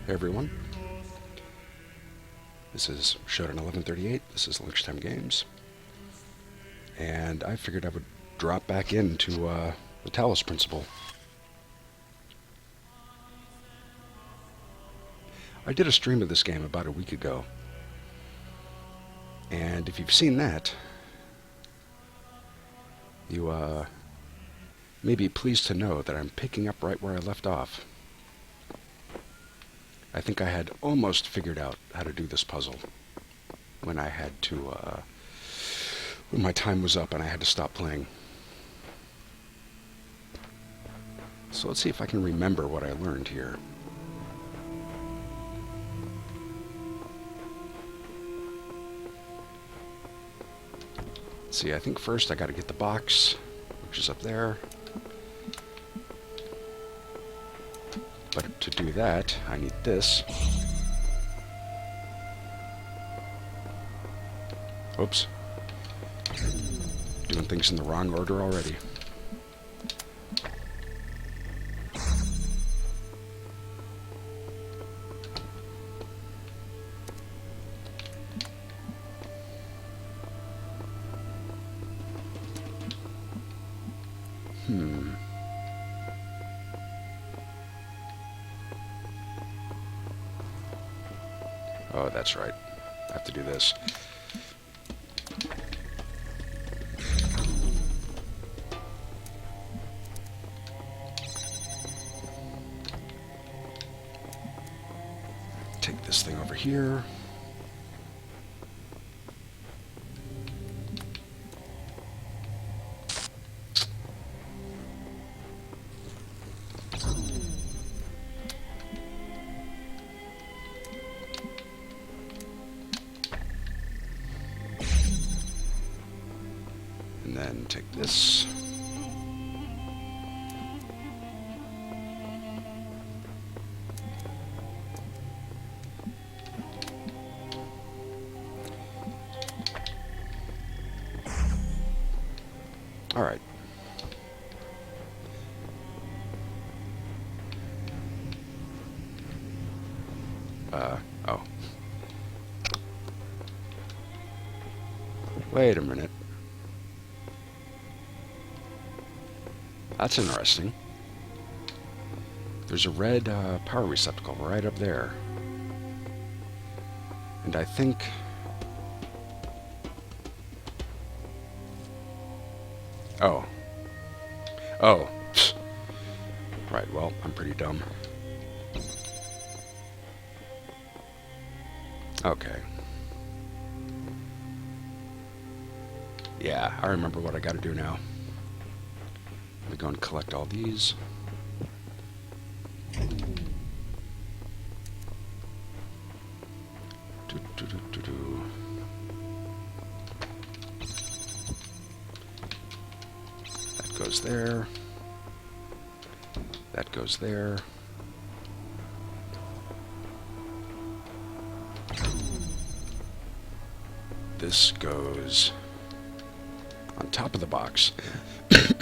Hey everyone, this is Showdown 1138, this is Lunchtime Games, and I figured I would drop back into the Talos principle. I did a stream of this game about a week ago, and if you've seen that, you may be pleased to know that I'm picking up right where I left off. I think I had almost figured out how to do this puzzle when I had to, when my time was up and I had to stop playing. So let's see if I can remember what I learned here. Let's see, I think first I got to get the box, which is up there. But to do that, I need this. Oops. Doing things in the wrong order already. Oh, that's right. I have to do this. Take this thing over here. And then take this. All right. Oh. Wait a minute. That's interesting. There's a red power receptacle right up there. And I think... Oh. Oh. Right, well, I'm pretty dumb. Okay. Yeah, I remember what I gotta do now. Let me go and collect all these. That goes there. That goes there. This goes on top of the box.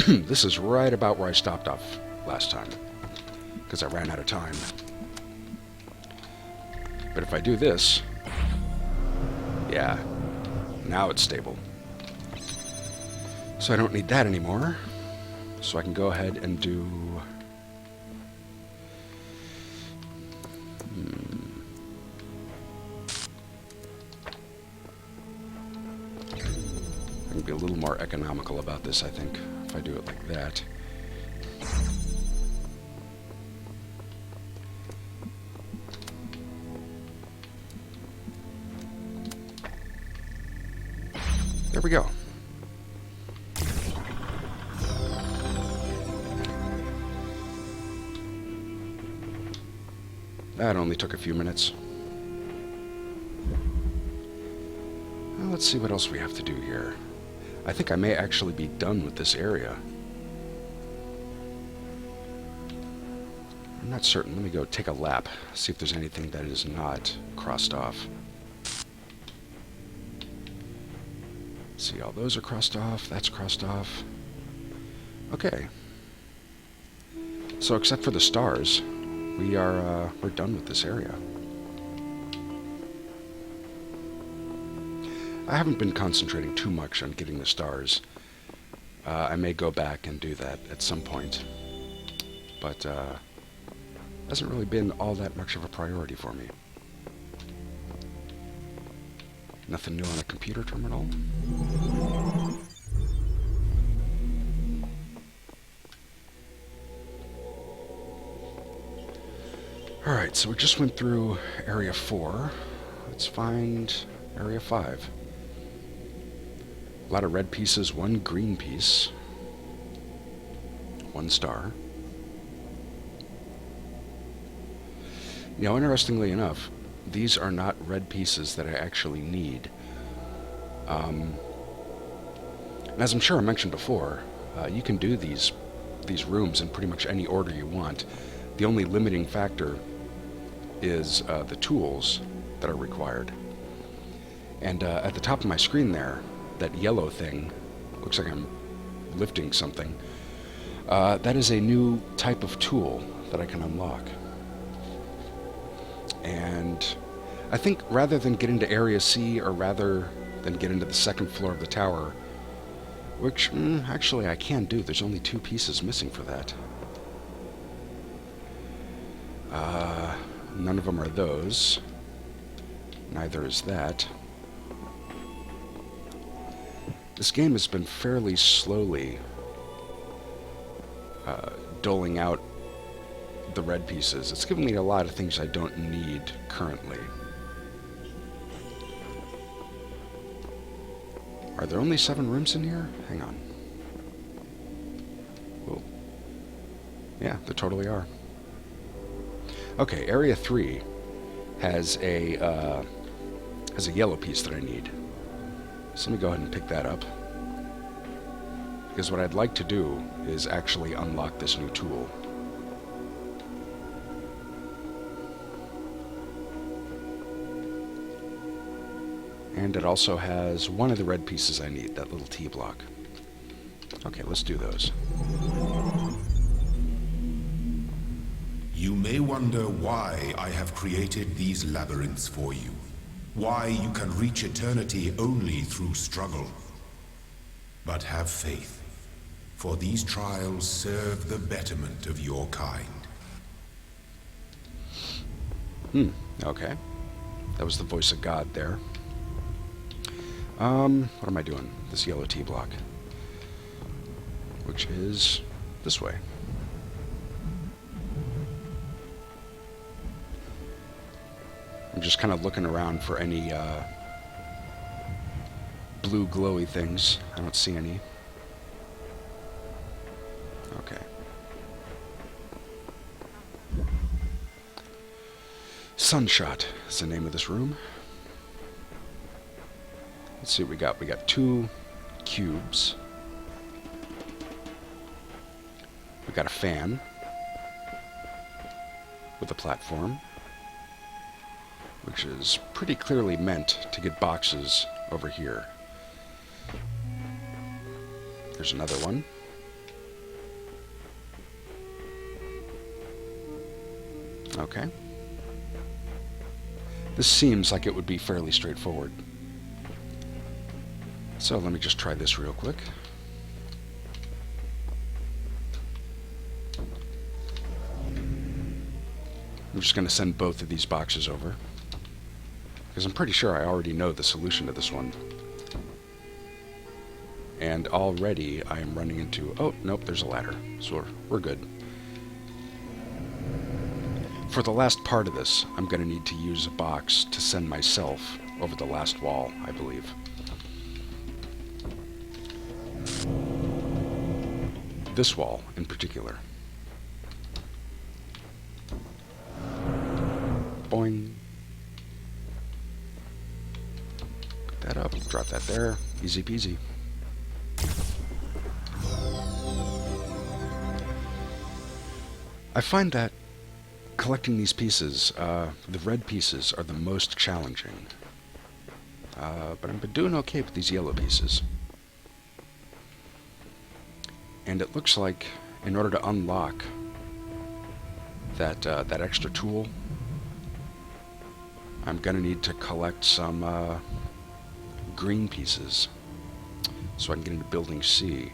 This is right about where I stopped off last time, because I ran out of time. But if I do this, yeah, now it's stable. So I don't need that anymore. So I can go ahead and do... I can be a little more economical about this, I think, if I do it like that. There we go. That only took a few minutes. Well, let's see what else we have to do here. I think I may actually be done with this area. I'm not certain. Let me go take a lap, see if there's anything that is not crossed off. See, all those are crossed off. That's crossed off. Okay. So except for the stars, we're done with this area. I haven't been concentrating too much on getting the stars. I may go back and do that at some point, but hasn't really been all that much of a priority for me. Nothing new on a computer terminal. Alright, so we just went through Area 4. Let's find Area 5. A lot of red pieces, one green piece. 1 star. You know, interestingly enough, these are not red pieces that I actually need. And as I'm sure I mentioned before, you can do these rooms in pretty much any order you want. The only limiting factor is the tools that are required. And at the top of my screen there, that yellow thing, looks like I'm lifting something, that is a new type of tool that I can unlock. And I think rather than get into Area C, or rather than get into the second floor of the tower, which actually I can do, there's only 2 pieces missing for that. None of them are those. Neither is that. This game has been fairly slowly doling out the red pieces. It's given me a lot of things I don't need currently. Are there only 7 rooms in here? Hang on. Whoa. Yeah, there totally are. Okay, Area 3 has a yellow piece that I need. So let me go ahead and pick that up. Because what I'd like to do is actually unlock this new tool. And it also has one of the red pieces I need, that little T block. Okay, let's do those. You may wonder why I have created these labyrinths for you. Why you can reach eternity only through struggle. But have faith, for these trials serve the betterment of your kind. Okay. That was the voice of God there. What am I doing? This yellow T block. Which is this way. I'm just kind of looking around for any blue glowy things. I don't see any. Okay. Sunshot is the name of this room. Let's see what we got. We got 2 cubes. We got a fan with a platform, which is pretty clearly meant to get boxes over here. There's another one. Okay. This seems like it would be fairly straightforward. So let me just try this real quick. I'm just going to send both of these boxes over, because I'm pretty sure I already know the solution to this one. And already I am running into... Oh, nope, there's a ladder. So we're good. For the last part of this, I'm going to need to use a box to send myself over the last wall, I believe. This wall, in particular. Boing. Put that up, drop that there. Easy peasy. I find that collecting these pieces, the red pieces, are the most challenging. But I've been doing okay with these yellow pieces. And it looks like in order to unlock that extra tool, I'm gonna need to collect some green pieces so I can get into building C. You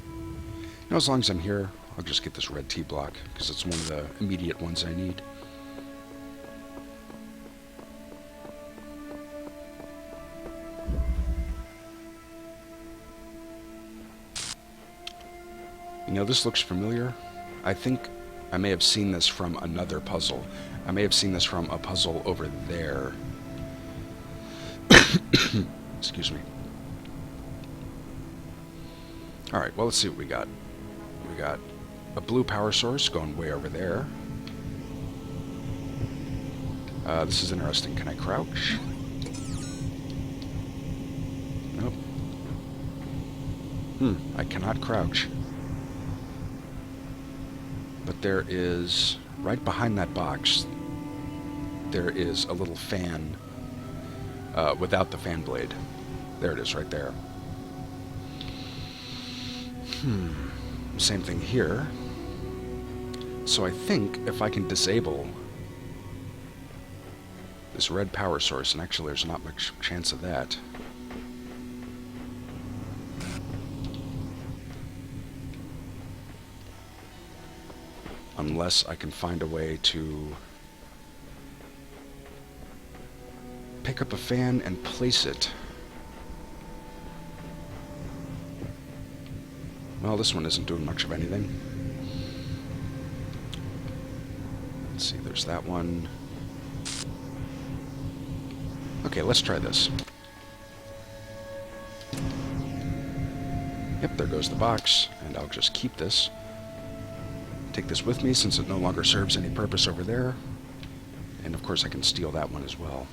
know, as long as I'm here, I'll just get this red T block because it's one of the immediate ones I need. You know, this looks familiar. I think I may have seen this from another puzzle. I may have seen this from a puzzle over there. Excuse me. Alright, well, let's see what we got. We got a blue power source going way over there. This is interesting. Can I crouch? Nope. I cannot crouch. But there is, right behind that box, there is a little fan without the fan blade. There it is, right there. Same thing here. So I think if I can disable this red power source, and actually there's not much chance of that. Unless I can find a way to pick up a fan and place it. Well, this one isn't doing much of anything. Let's see, there's that one. Okay, let's try this. Yep, there goes the box, and I'll just keep this. Take this with me since it no longer serves any purpose over there. And of course I can steal that one as well.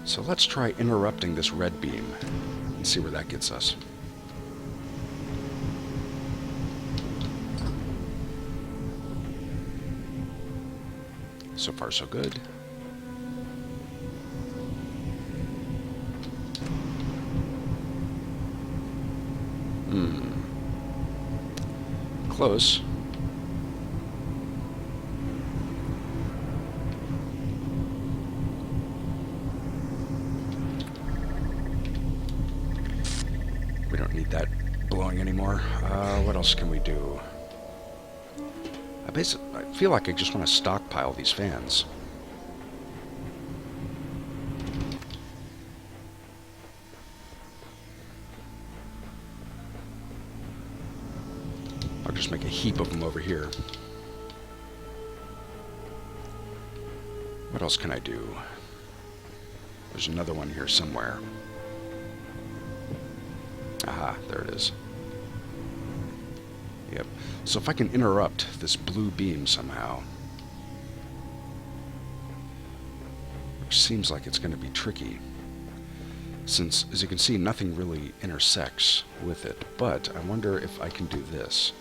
So let's try interrupting this red beam and see where that gets us. So far so good. Close. We don't need that blowing anymore. What else can we do? I feel like I just want to stockpile these fans. I'll just make a heap of them over here. What else can I do? There's another one here somewhere. Aha, there it is. Yep. So if I can interrupt this blue beam somehow, which seems like it's going to be tricky, since, as you can see, nothing really intersects with it. But I wonder if I can do this.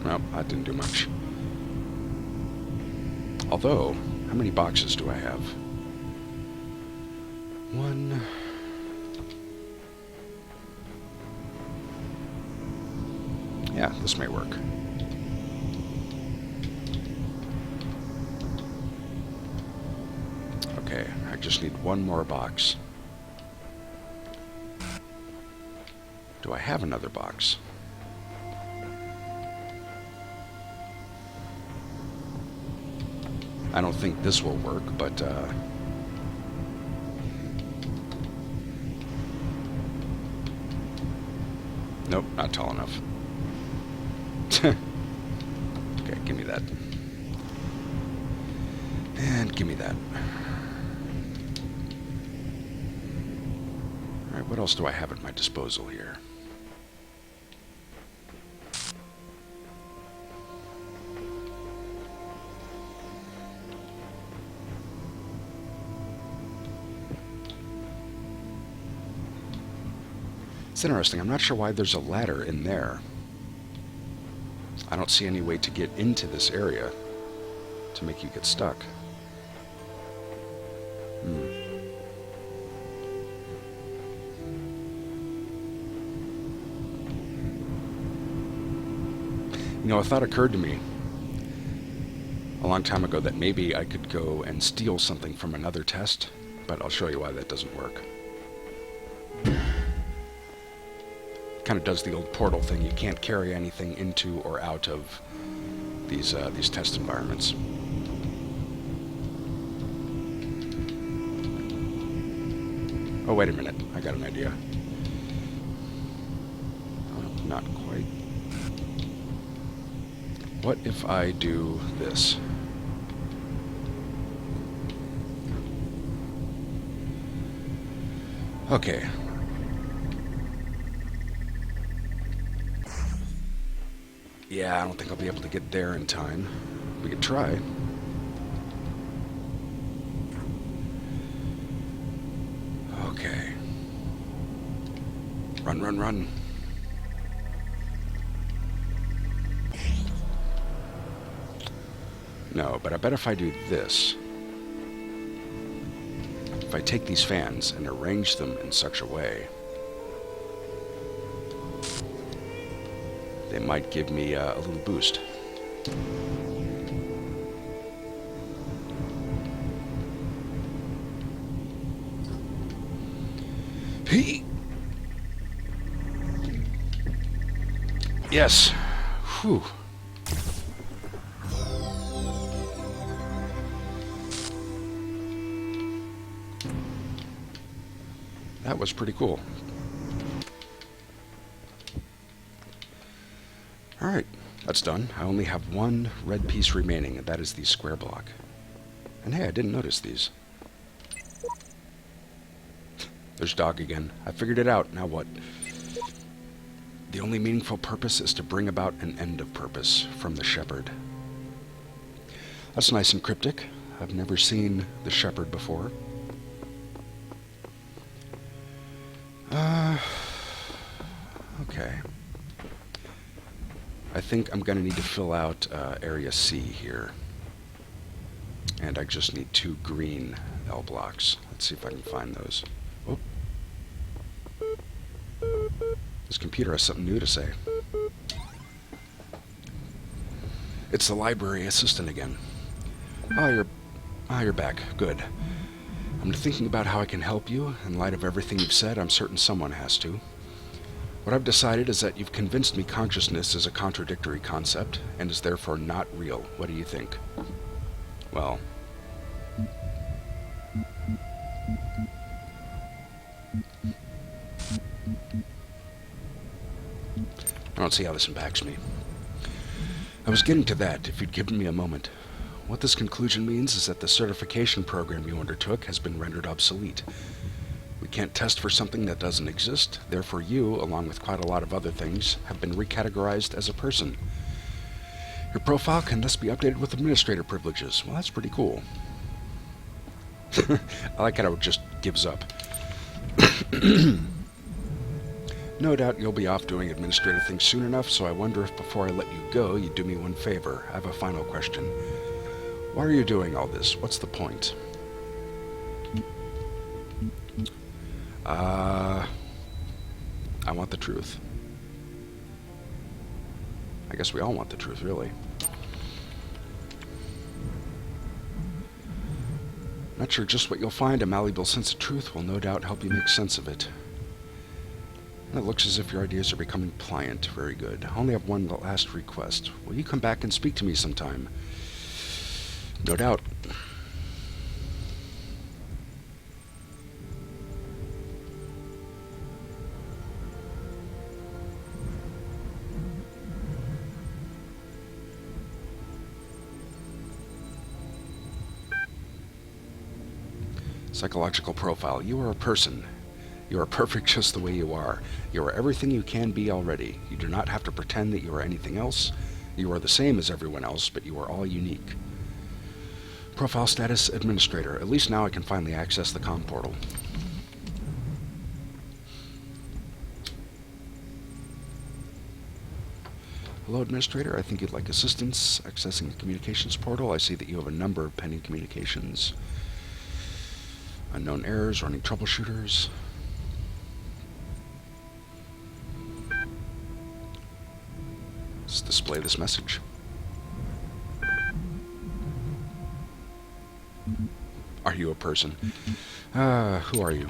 Nope, that didn't do much. Although, how many boxes do I have? One. Yeah, this may work. Okay, I just need one more box. Do I have another box? I don't think this will work, but nope, not tall enough. Okay, give me that. And give me that. Alright, what else do I have at my disposal here? It's interesting. I'm not sure why there's a ladder in there. I don't see any way to get into this area to make you get stuck. A thought occurred to me a long time ago that maybe I could go and steal something from another test, but I'll show you why that doesn't work. Kind of does the old portal thing. You can't carry anything into or out of these test environments. Oh, wait a minute. I got an idea. Not quite. What if I do this? Okay. Yeah, I don't think I'll be able to get there in time. We could try. Okay. Run, run, run. No, but I bet if I do this, if I take these fans and arrange them in such a way, they might give me a little boost. Yes. Whew. That was pretty cool. Alright, that's done. I only have one red piece remaining, and that is the square block. And hey, I didn't notice these. There's Dog again. I figured it out. Now what? The only meaningful purpose is to bring about an end of purpose from the shepherd. That's nice and cryptic. I've never seen the shepherd before. Okay. I think I'm going to need to fill out Area C here. And I just need 2 green L blocks. Let's see if I can find those. Oh. This computer has something new to say. It's the library assistant again. You're back. Good. I'm thinking about how I can help you. In light of everything you've said, I'm certain someone has to. What I've decided is that you've convinced me consciousness is a contradictory concept and is therefore not real. What do you think? Well, I don't see how this impacts me. I was getting to that, if you'd given me a moment. What this conclusion means is that the certification program you undertook has been rendered obsolete. We can't test for something that doesn't exist, therefore you, along with quite a lot of other things, have been recategorized as a person. Your profile can thus be updated with administrator privileges. Well, that's pretty cool. I like how it just gives up. No doubt you'll be off doing administrative things soon enough, so I wonder if before I let you go, you'd do me one favor. I have a final question. Why are you doing all this? What's the point? I want the truth. I guess we all want the truth, really. Not sure just what you'll find. A malleable sense of truth will no doubt help you make sense of it. And it looks as if your ideas are becoming pliant. Very good. I only have one last request. Will you come back and speak to me sometime? No doubt. Psychological profile. You are a person. You are perfect just the way you are. You are everything you can be already. You do not have to pretend that you are anything else. You are the same as everyone else, but you are all unique. Profile status administrator. At least now I can finally access the comm portal. Hello, administrator. I think you'd like assistance accessing the communications portal. I see that you have a number of pending communications. Unknown errors, running troubleshooters. It's the display this message. Are you a person? Who are you?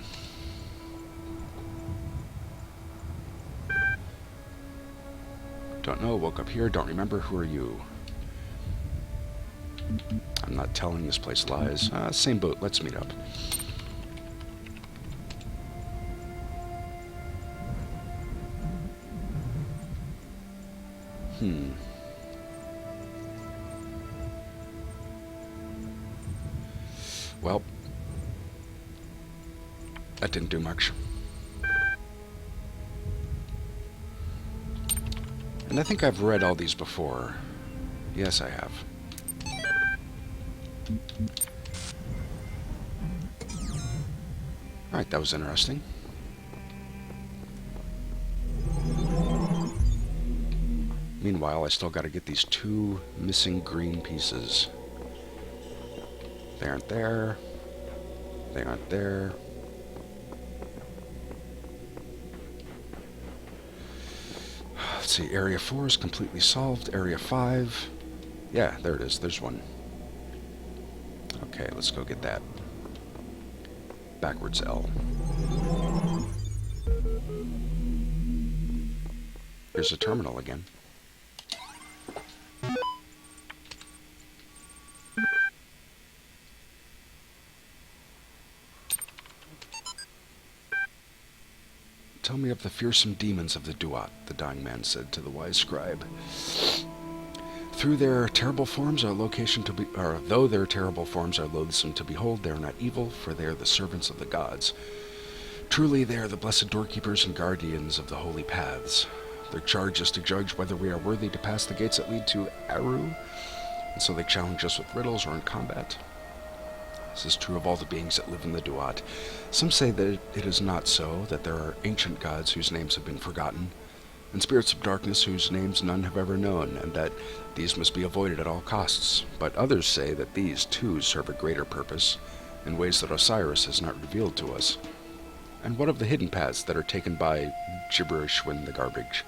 Don't know, woke up here, don't remember, who are you? I'm not telling, this place lies. Same boat, let's meet up. Well, that didn't do much. And I think I've read all these before. Yes, I have. Alright, that was interesting. Meanwhile, I still gotta get these 2 missing green pieces. They aren't there. They aren't there. Let's see, Area 4 is completely solved. Area 5. Yeah, there it is. There's one. Okay, let's go get that. Backwards L. Here's a terminal again. Tell me of the fearsome demons of the Duat, the dying man said to the wise scribe. Through their terrible forms are location to be, or though their terrible forms are loathsome to behold, they are not evil, for they are the servants of the gods. Truly, they are the blessed doorkeepers and guardians of the holy paths. Their charge is to judge whether we are worthy to pass the gates that lead to Aru, and so they challenge us with riddles or in combat. This is true of all the beings that live in the Duat. Some say that it is not so, that there are ancient gods whose names have been forgotten, and spirits of darkness whose names none have ever known, and that these must be avoided at all costs. But others say that these, too, serve a greater purpose, in ways that Osiris has not revealed to us. And what of the hidden paths that are taken by gibberish when the garbage?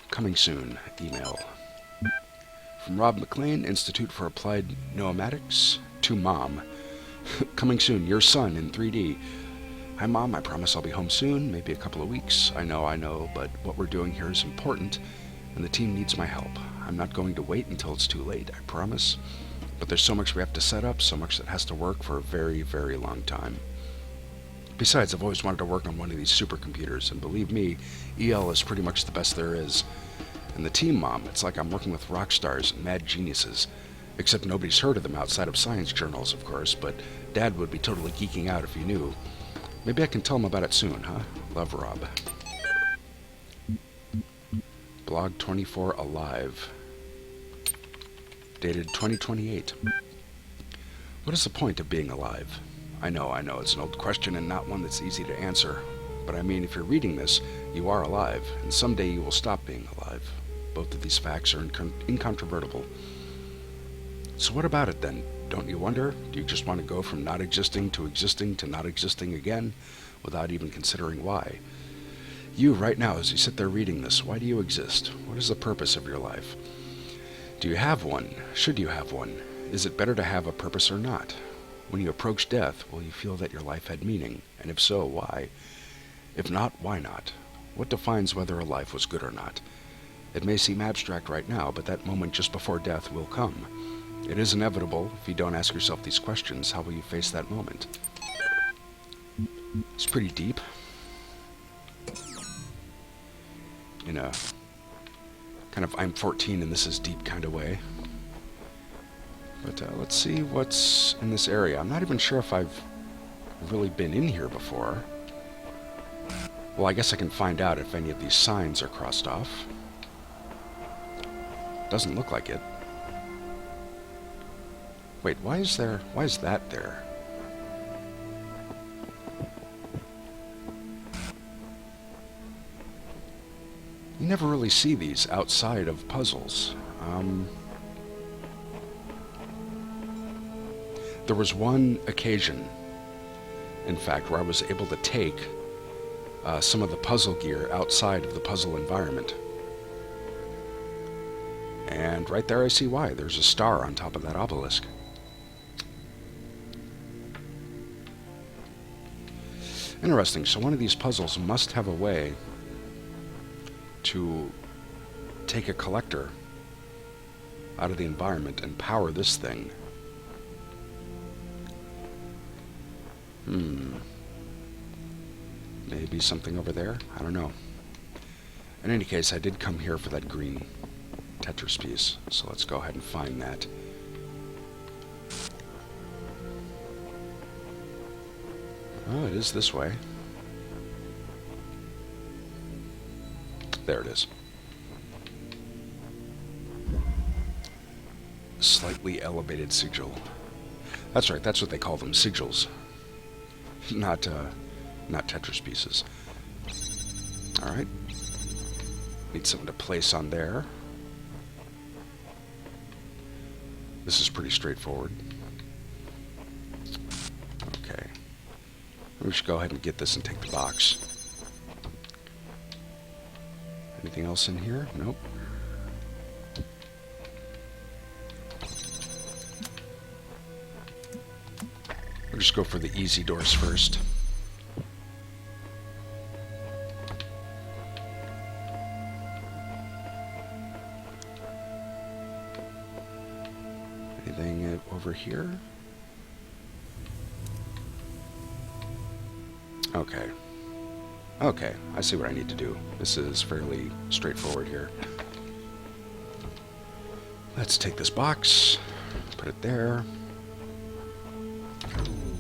Coming soon, email. From Rob McLean, Institute for Applied Pneumatics, to Mom. Coming soon, your son in 3D. Hi, Mom, I promise I'll be home soon, maybe a couple of weeks. I know, but what we're doing here is important, and the team needs my help. I'm not going to wait until it's too late, I promise. But there's so much we have to set up, so much that has to work for a very, very long time. Besides, I've always wanted to work on one of these supercomputers, and believe me, EL is pretty much the best there is. And the team, Mom, it's like I'm working with rock stars and mad geniuses. Except nobody's heard of them outside of science journals, of course, but Dad would be totally geeking out if he knew. Maybe I can tell him about it soon, huh? Love, Rob. Blog 24 Alive. Dated 2028. What is the point of being alive? I know, it's an old question and not one that's easy to answer. But I mean, if you're reading this, you are alive, and someday you will stop being alive. Both of these facts are incontrovertible. So what about it then? Don't you wonder? Do you just want to go from not existing to not existing again, without even considering why? You, right now, as you sit there reading this, why do you exist? What is the purpose of your life? Do you have one? Should you have one? Is it better to have a purpose or not? When you approach death, will you feel that your life had meaning? And if so, why? If not, why not? What defines whether a life was good or not? It may seem abstract right now, but that moment just before death will come. It is inevitable. If you don't ask yourself these questions, how will you face that moment? It's pretty deep. In a kind of I'm 14 and this is deep kind of way. But let's see what's in this area. I'm not even sure if I've really been in here before. Well, I guess I can find out if any of these signs are crossed off. Doesn't look like it. Wait, why is that there? You never really see these outside of puzzles. There was one occasion, in fact, where I was able to take some of the puzzle gear outside of the puzzle environment. And right there I see why. There's a star on top of that obelisk. Interesting. So one of these puzzles must have a way to take a collector out of the environment and power this thing. Maybe something over there? I don't know. In any case, I did come here for that green Tetris piece, so let's go ahead and find that. Oh, it is this way. There it is. Slightly elevated sigil. That's right, that's what they call them, sigils. Not Tetris pieces. Alright. Need something to place on there. This is pretty straightforward. Okay. We should go ahead and get this and take the box. Anything else in here? Nope. We'll just go for the easy doors first. Anything over here? Okay. Okay, I see what I need to do. This is fairly straightforward here. Let's take this box, put it there,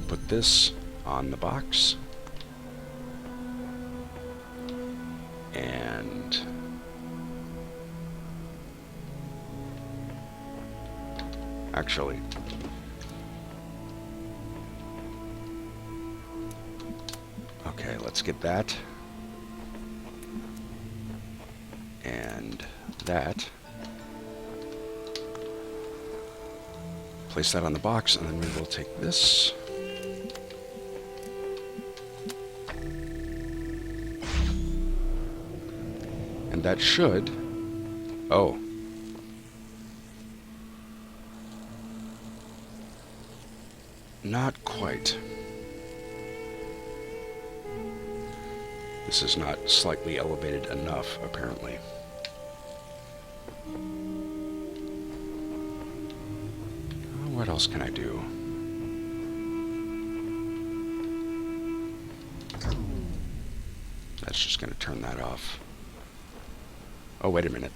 put this on the box, and actually, okay, let's get that and that. Place that on the box, and then we will take this. And that should... Oh. Not quite. This is not slightly elevated enough, apparently. What else can I do? That's just going to turn that off. Oh, wait a minute.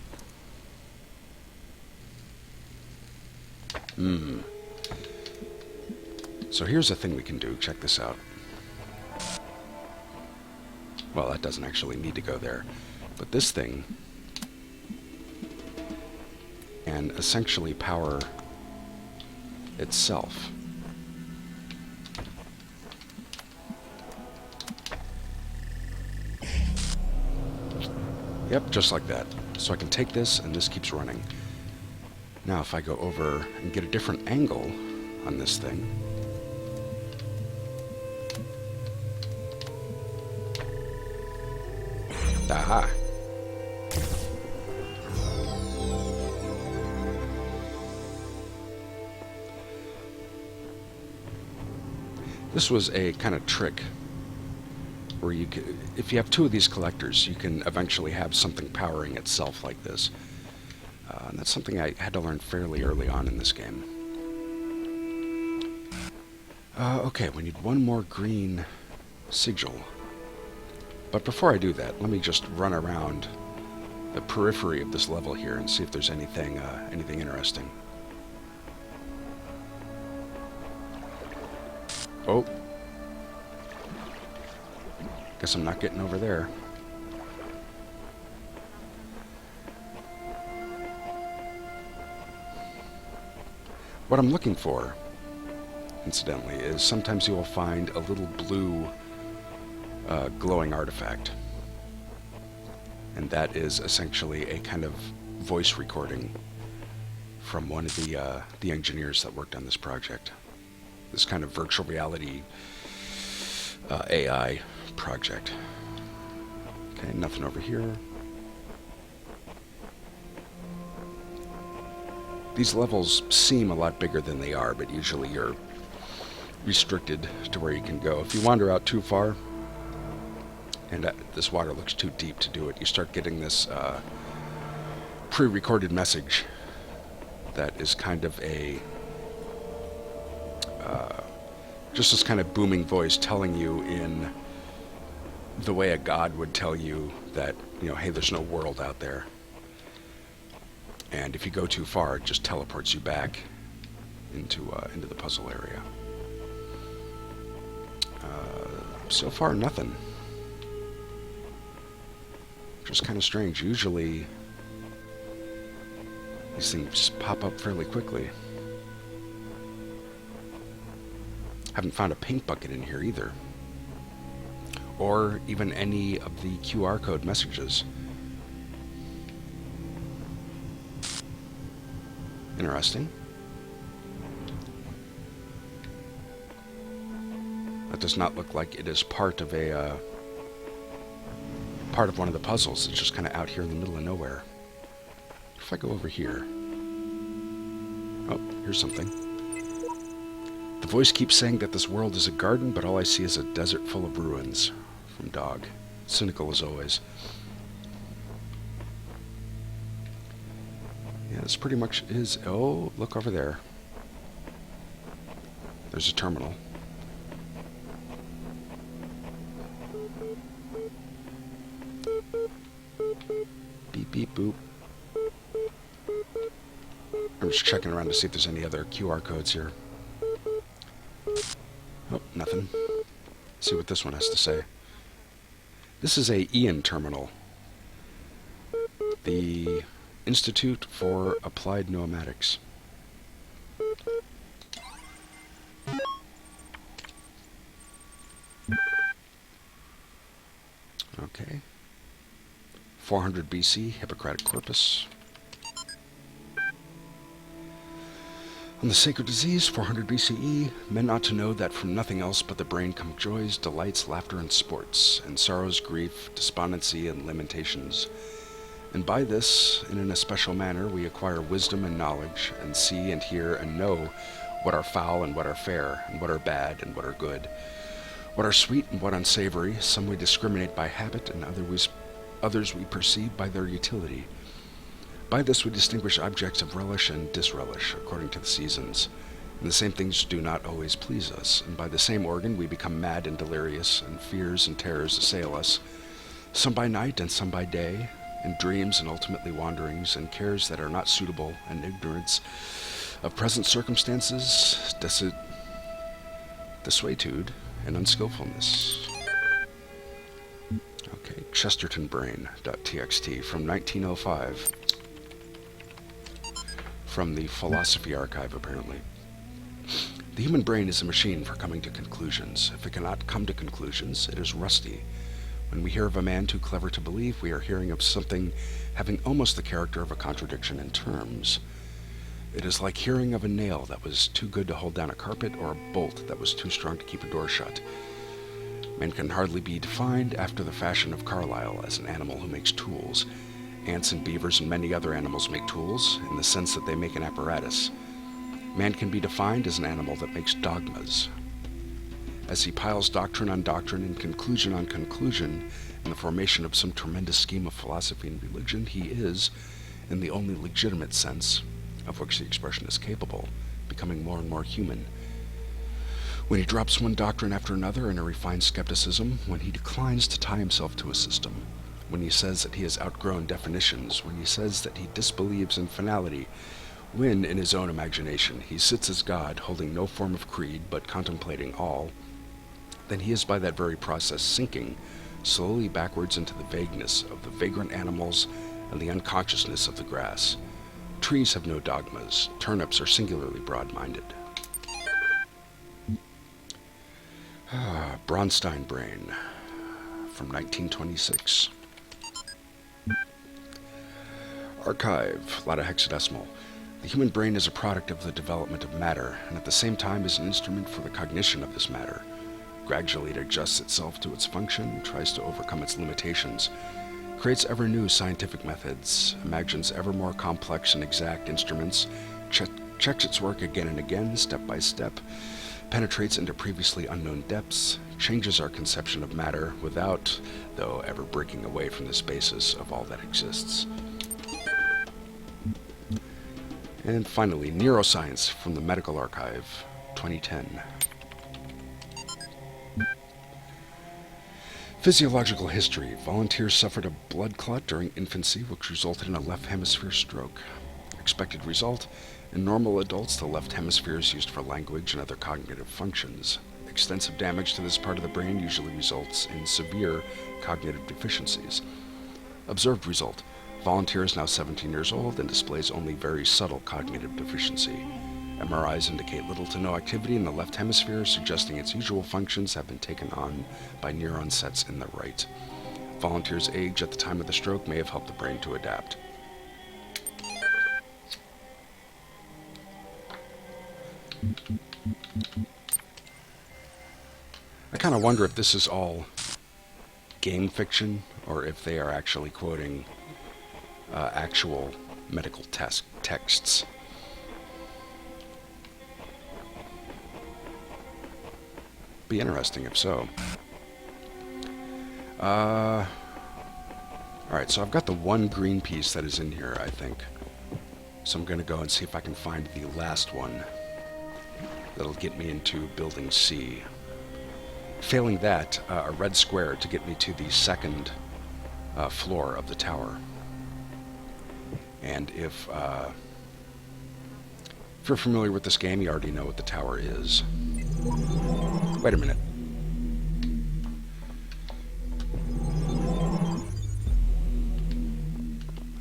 So here's a thing we can do. Check this out. Well, that doesn't actually need to go there. But this thing can essentially power itself. Yep, just like that. So I can take this, and this keeps running. Now, if I go over and get a different angle on this thing, aha! This was a kind of trick where you can, if you have two of these collectors, you can eventually have something powering itself like this. And that's something I had to learn fairly early on in this game. Okay, we need one more green sigil. But before I do that, let me just run around the periphery of this level here and see if there's anything interesting. Oh. Guess I'm not getting over there. What I'm looking for, incidentally, is sometimes you will find a little blue glowing artifact. And that is essentially a kind of voice recording from one of the engineers that worked on this project. This kind of virtual reality AI project. Okay, nothing over here. These levels seem a lot bigger than they are, but usually you're restricted to where you can go. If you wander out too far, and this water looks too deep to do it, you start getting this pre-recorded message that is kind of a just this kind of booming voice telling you in the way a god would tell you that, hey, there's no world out there. And if you go too far, it just teleports you back into the puzzle area. So far, nothing. Just kind of strange. Usually, these things pop up fairly quickly. Haven't found a paint bucket in here either. Or even any of the QR code messages. Interesting. That does not look like it is part of one of the puzzles. It's just kind of out here in the middle of nowhere. If I go over here... Oh, here's something. The voice keeps saying that this world is a garden, but all I see is a desert full of ruins. From Dog. Cynical as always. Yeah, this pretty much is... Oh, look over there. There's a terminal. Beep, beep, boop. I'm just checking around to see if there's any other QR codes here. Oh, nothing. Let's see what this one has to say. This is a Ian terminal. The Institute for Applied Pneumatics. Okay. 400 BC, Hippocratic Corpus. On the sacred disease, 400 BCE, men ought to know that from nothing else but the brain come joys, delights, laughter, and sports, and sorrows, grief, despondency, and lamentations. And by this, in an especial manner, we acquire wisdom and knowledge, and see and hear and know what are foul and what are fair, and what are bad and what are good, what are sweet and what unsavory. Some we discriminate by habit, and others we perceive by their utility. By this we distinguish objects of relish and disrelish, according to the seasons. And the same things do not always please us, and by the same organ we become mad and delirious, and fears and terrors assail us, some by night and some by day, and dreams and ultimately wanderings, and cares that are not suitable, and ignorance of present circumstances, desuetude, and unskillfulness. Okay, ChestertonBrain.txt from 1905. From the Philosophy Archive, apparently. The human brain is a machine for coming to conclusions. If it cannot come to conclusions, it is rusty. When we hear of a man too clever to believe, we are hearing of something having almost the character of a contradiction in terms. It is like hearing of a nail that was too good to hold down a carpet, or a bolt that was too strong to keep a door shut. Man can hardly be defined after the fashion of Carlyle as an animal who makes tools. Ants and beavers and many other animals make tools, in the sense that they make an apparatus. Man can be defined as an animal that makes dogmas. As he piles doctrine on doctrine and conclusion on conclusion in the formation of some tremendous scheme of philosophy and religion, he is, in the only legitimate sense, of which the expression is capable, becoming more and more human. When he drops one doctrine after another in a refined skepticism, when he declines to tie himself to a system, when he says that he has outgrown definitions, when he says that he disbelieves in finality, when, in his own imagination, he sits as God, holding no form of creed, but contemplating all, then he is by that very process sinking slowly backwards into the vagueness of the vagrant animals and the unconsciousness of the grass. Trees have no dogmas. Turnips are singularly broad-minded. Bronstein Brain from 1926. Archive, a lot of hexadecimal. The human brain is a product of the development of matter, and at the same time is an instrument for the cognition of this matter. Gradually it adjusts itself to its function, tries to overcome its limitations, creates ever new scientific methods, imagines ever more complex and exact instruments, checks its work again and again, step by step, penetrates into previously unknown depths, changes our conception of matter without, though, ever breaking away from this basis of all that exists. And finally, Neuroscience from the Medical Archive, 2010. Physiological history. Volunteers suffered a blood clot during infancy, which resulted in a left hemisphere stroke. Expected result: in normal adults, the left hemisphere is used for language and other cognitive functions. Extensive damage to this part of the brain usually results in severe cognitive deficiencies. Observed result: volunteer is now 17 years old and displays only very subtle cognitive deficiency. MRIs indicate little to no activity in the left hemisphere, suggesting its usual functions have been taken on by neuron sets in the right. Volunteer's age at the time of the stroke may have helped the brain to adapt. I kind of wonder if this is all game fiction or if they are actually quoting actual medical texts. Be interesting if so. Alright, so I've got the one green piece that is in here, I think. So I'm going to go and see if I can find the last one that'll get me into building C. Failing that, a red square to get me to the second floor of the tower. And if you're familiar with this game, you already know what the tower is. Wait a minute.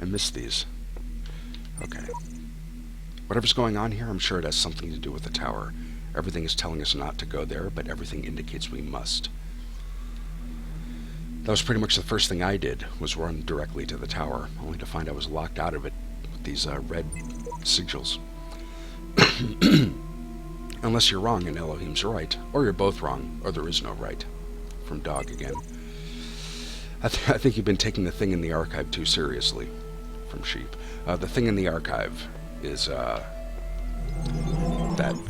I missed these. Okay. Whatever's going on here, I'm sure it has something to do with the tower. Everything is telling us not to go there, but everything indicates we must. That was pretty much the first thing I did, was run directly to the tower, only to find I was locked out of it with these red sigils. Unless you're wrong and Elohim's right, or you're both wrong, or there is no right. From Dog again. I think you've been taking the thing in the archive too seriously. From Sheep. The thing in the archive is that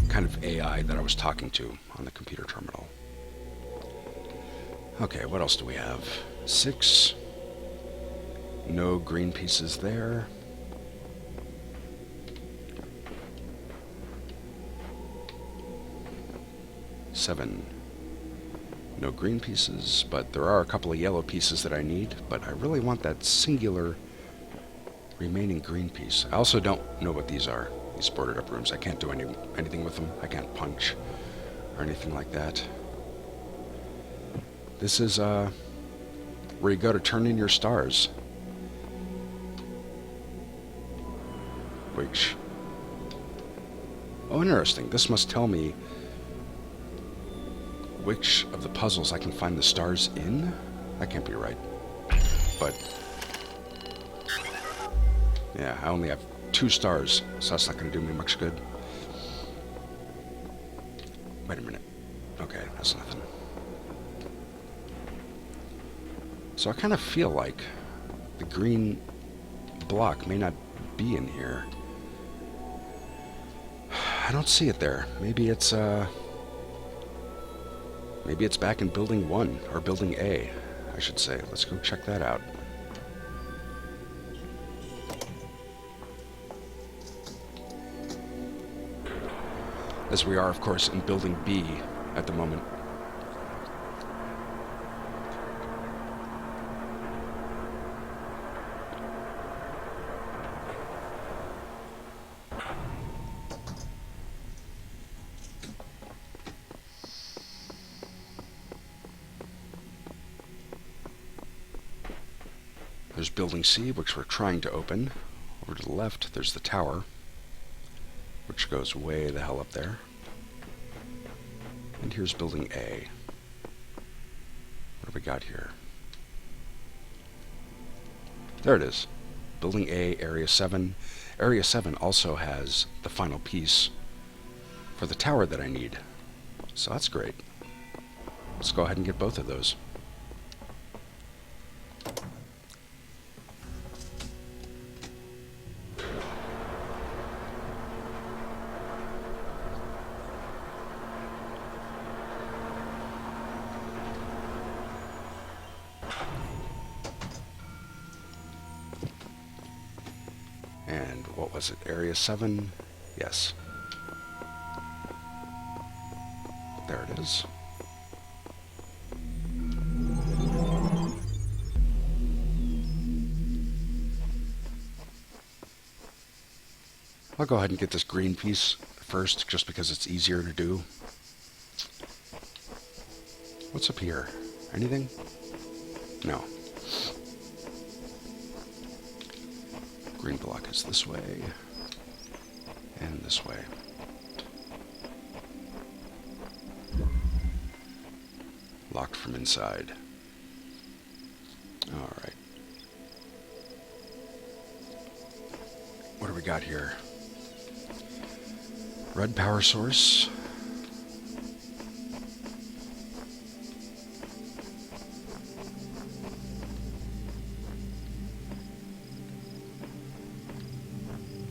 kind of AI that I was talking to on the computer terminal. Okay, what else do we have? 6. No green pieces there. 7. No green pieces, but there are a couple of yellow pieces that I need, but I really want that singular remaining green piece. I also don't know what these are, these boarded up rooms. I can't do anything with them. I can't punch or anything like that. This is where you go to turn in your stars. Which... oh, interesting. This must tell me which of the puzzles I can find the stars in? That can't be right. But... yeah, I only have 2 stars, so that's not going to do me much good. Wait a minute. Okay, that's nothing. So I kind of feel like the green block may not be in here. I don't see it there. Maybe it's back in Building 1, or Building A, I should say. Let's go check that out. As we are, of course, in Building B at the moment. There's Building C, which we're trying to open. Over to the left, there's the tower, which goes way the hell up there. And here's Building A. What have we got here? There it is. Building A, Area 7. Area 7 also has the final piece for the tower that I need. So that's great. Let's go ahead and get both of those. And what was it? Area 7? Yes. There it is. I'll go ahead and get this green piece first, just because it's easier to do. What's up here? Anything? No. Green block is this way, and this way. Locked from inside. Alright. What do we got here? Red power source.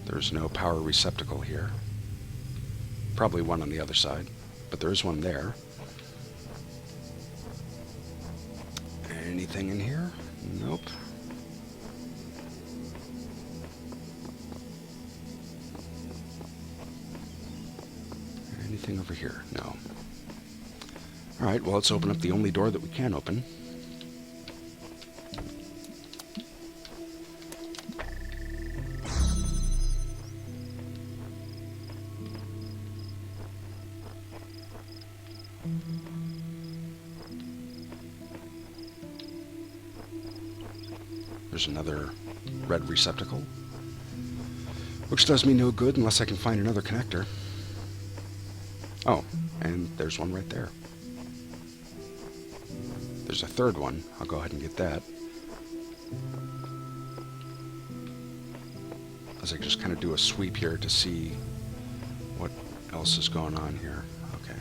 There's no power receptacle here. Probably one on the other side, but there is one there. Anything in here? Nope. Anything over here? No. Alright, well, let's open up the only door that we can open. There's another red receptacle, which does me no good unless I can find another connector. Oh, and there's one right there. There's a third one. I'll go ahead and get that. As I just kind of do a sweep here to see what else is going on here. Okay.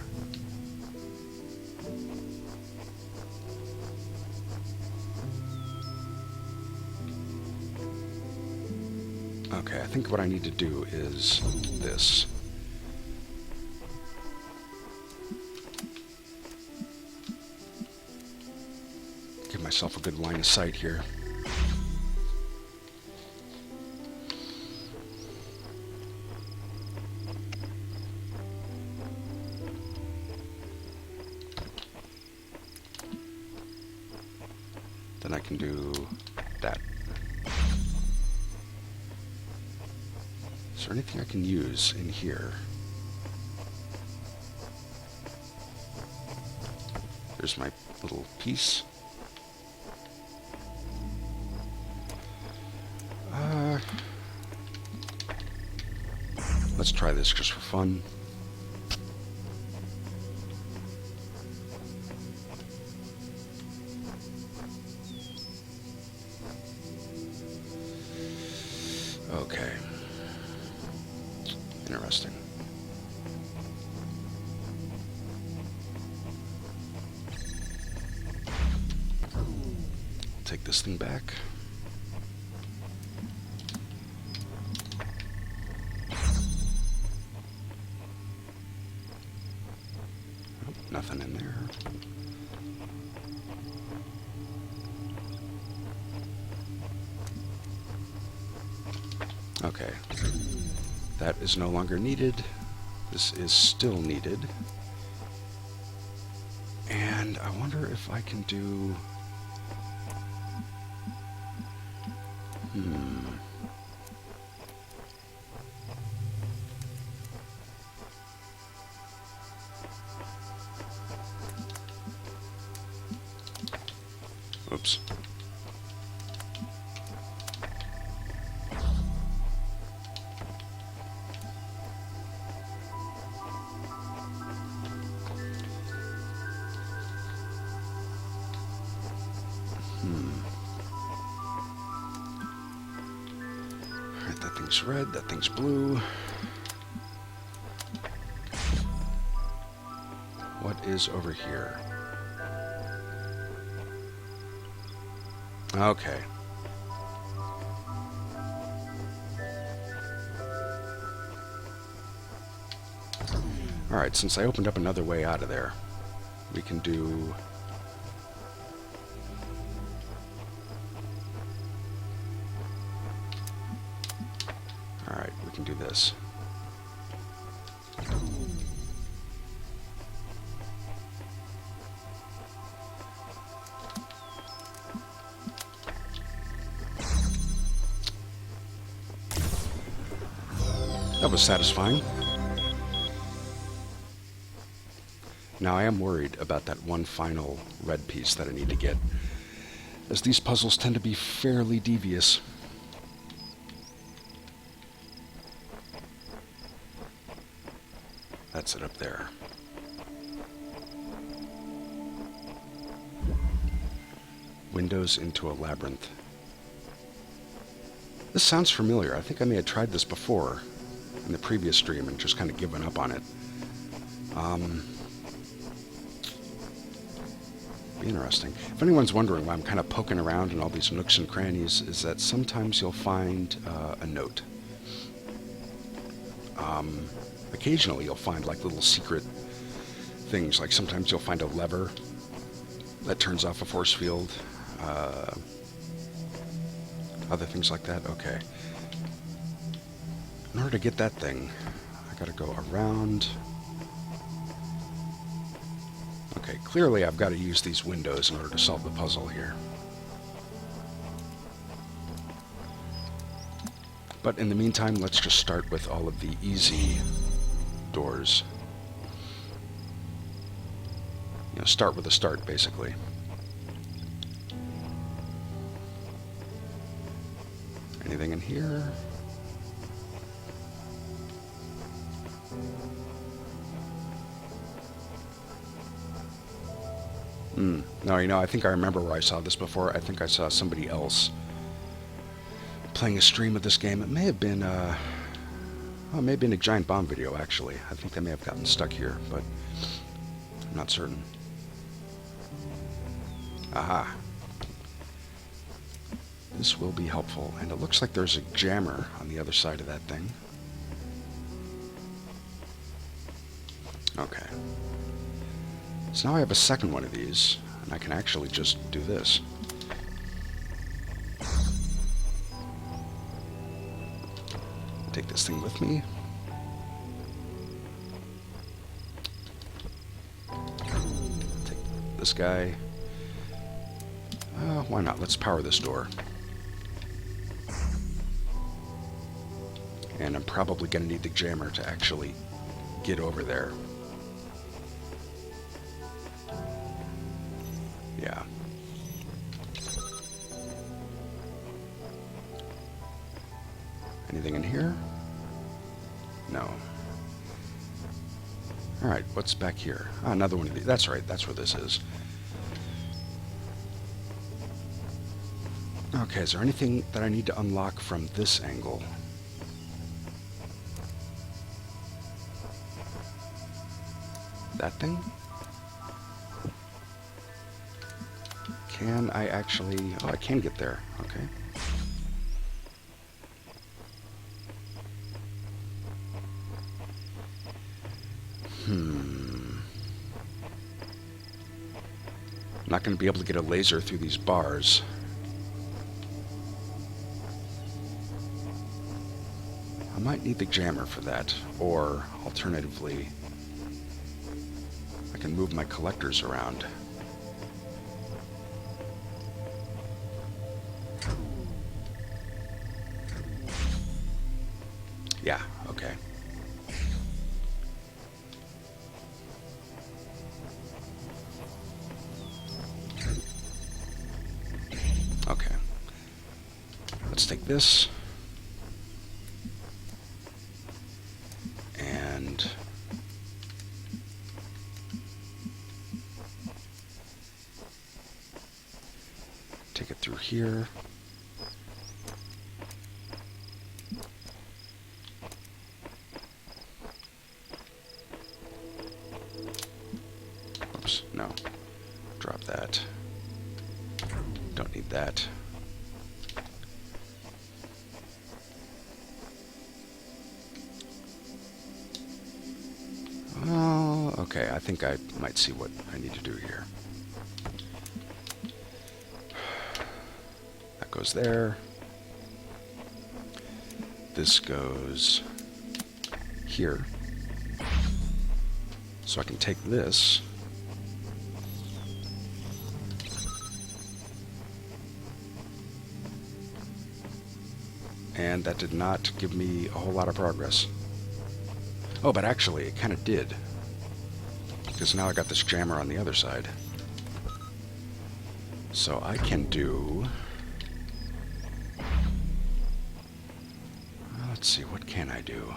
Okay, I think what I need to do is this. Give myself a good line of sight here. Then I can do that. Is there anything I can use in here? There's my little piece. Let's try this just for fun. Okay. Interesting. Take this thing back. Nope, nothing in there. Okay. That is no longer needed. This is still needed. And I wonder if I can do... Oops. Alright, that thing's red, that thing's blue. What is over here? Okay. Alright, since I opened up another way out of there, we can do... Alright, we can do this. That was satisfying. Now I am worried about that one final red piece that I need to get, as these puzzles tend to be fairly devious. That's it up there. Windows into a labyrinth. This sounds familiar. I think I may have tried this before in the previous stream and just kind of given up on it. Be interesting. If anyone's wondering why I'm kind of poking around in all these nooks and crannies, is that sometimes you'll find a note. Occasionally you'll find like little secret things, like sometimes you'll find a lever that turns off a force field. Other things like that. Okay. In order to get that thing, I gotta go around. Okay, clearly I've got to use these windows in order to solve the puzzle here. But in the meantime, let's just start with all of the easy doors. You know, start with a start, basically. Anything in here? No, you know, I think I remember where I saw this before. I think I saw somebody else playing a stream of this game. It may have been, maybe in a Giant Bomb video, actually. I think they may have gotten stuck here, but I'm not certain. Aha. This will be helpful, and it looks like there's a jammer on the other side of that thing. Okay. So now I have a second one of these, and I can actually just do this. Take this thing with me. Take this guy. Why not? Let's power this door. And I'm probably going to need the jammer to actually get over there. Yeah. Anything in here? No. Alright, what's back here? Ah, another one of these. That's right, that's where this is. Okay, is there anything that I need to unlock from this angle? That thing? Can I actually... Oh, I can get there. Okay. I'm not going to be able to get a laser through these bars. I might need the jammer for that, or alternatively, I can move my collectors around. Yeah, okay. Okay. Let's take this. And take it through here. Oops, no. Drop that. Don't need that. Okay, I think I might see what I need to do here. That goes there. This goes here. So I can take this. And that did not give me a whole lot of progress. Oh, but actually, it kind of did. Because now I got this jammer on the other side. So I can do... Let's see, what can I do?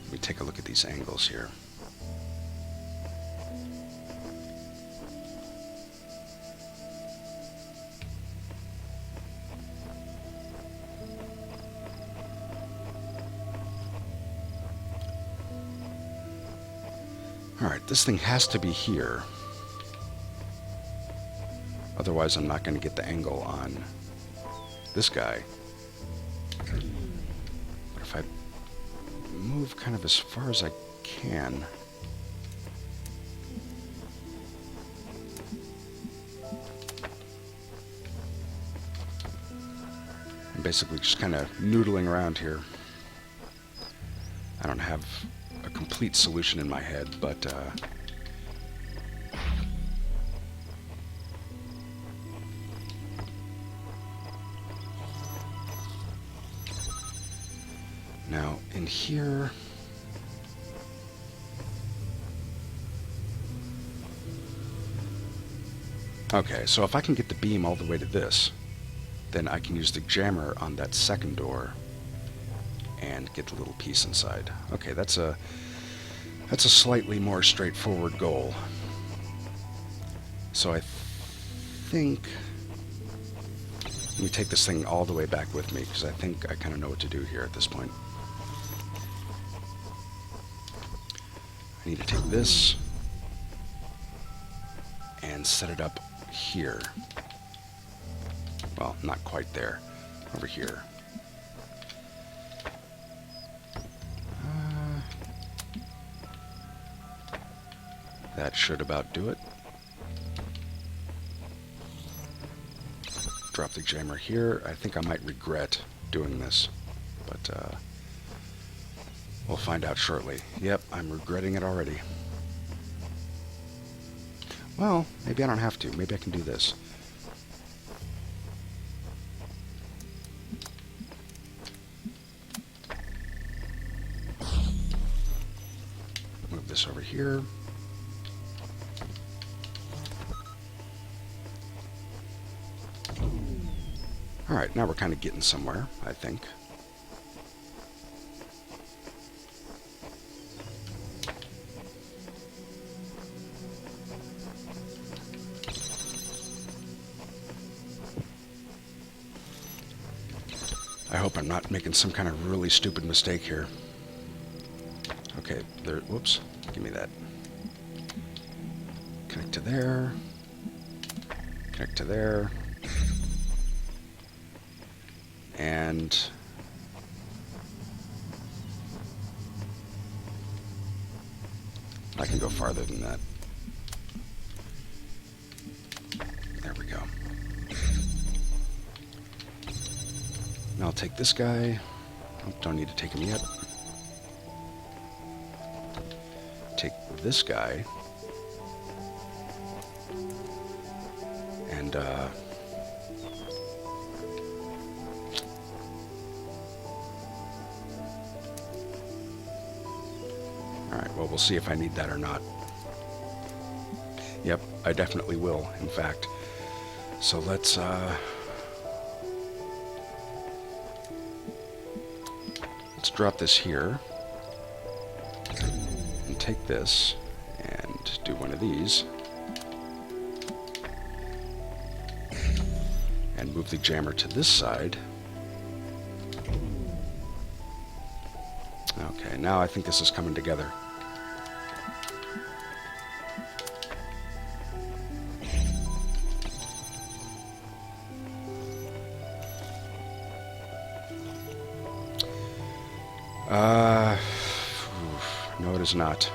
Let me take a look at these angles here. Alright, this thing has to be here. Otherwise, I'm not going to get the angle on this guy. But if I move kind of as far as I can... I'm basically just kind of noodling around here. I don't have a complete solution in my head, but now in here, okay, so if I can get the beam all the way to this, then I can use the jammer on that second door and get the little piece inside. Okay, that's a slightly more straightforward goal. So I think... Let me take this thing all the way back with me, because I think I kind of know what to do here at this point. I need to take this and set it up here. Well, not quite there. Over here. That should about do it. Drop the jammer here. I think I might regret doing this, but we'll find out shortly. Yep, I'm regretting it already. Well, maybe I don't have to. Maybe I can do this. Move this over here. Alright, now we're kind of getting somewhere, I think. I hope I'm not making some kind of really stupid mistake here. Okay, there, whoops, give me that. Connect to there. Connect to there. And I can go farther than that. There we go. Now I'll take this guy. Oh, don't need to take him yet. Take this guy. And alright, well, we'll see if I need that or not. Yep, I definitely will, in fact. So let's drop this here. And take this and do one of these. And move the jammer to this side. Okay, now I think this is coming together. Uh, no, it is not.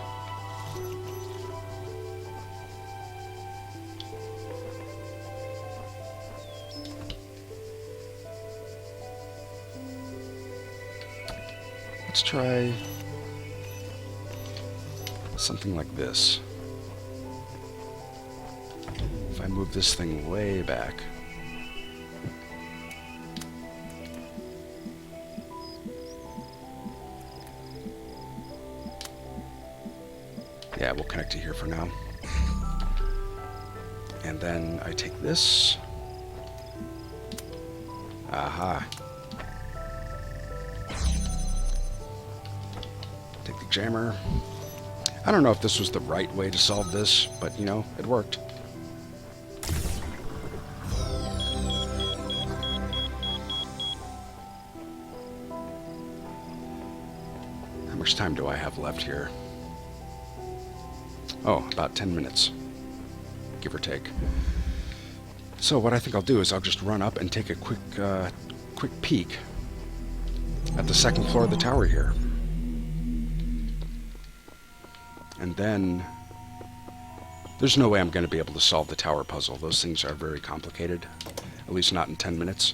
Let's try something like this. If I move this thing way back. Yeah, we'll connect to here for now. And then I take this. Aha. Take the jammer. I don't know if this was the right way to solve this, but, you know, it worked. How much time do I have left here? Oh, about 10 minutes, give or take. So what I think I'll do is I'll just run up and take a quick peek at the second floor of the tower here. And then there's no way I'm going to be able to solve the tower puzzle. Those things are very complicated, at least not in 10 minutes.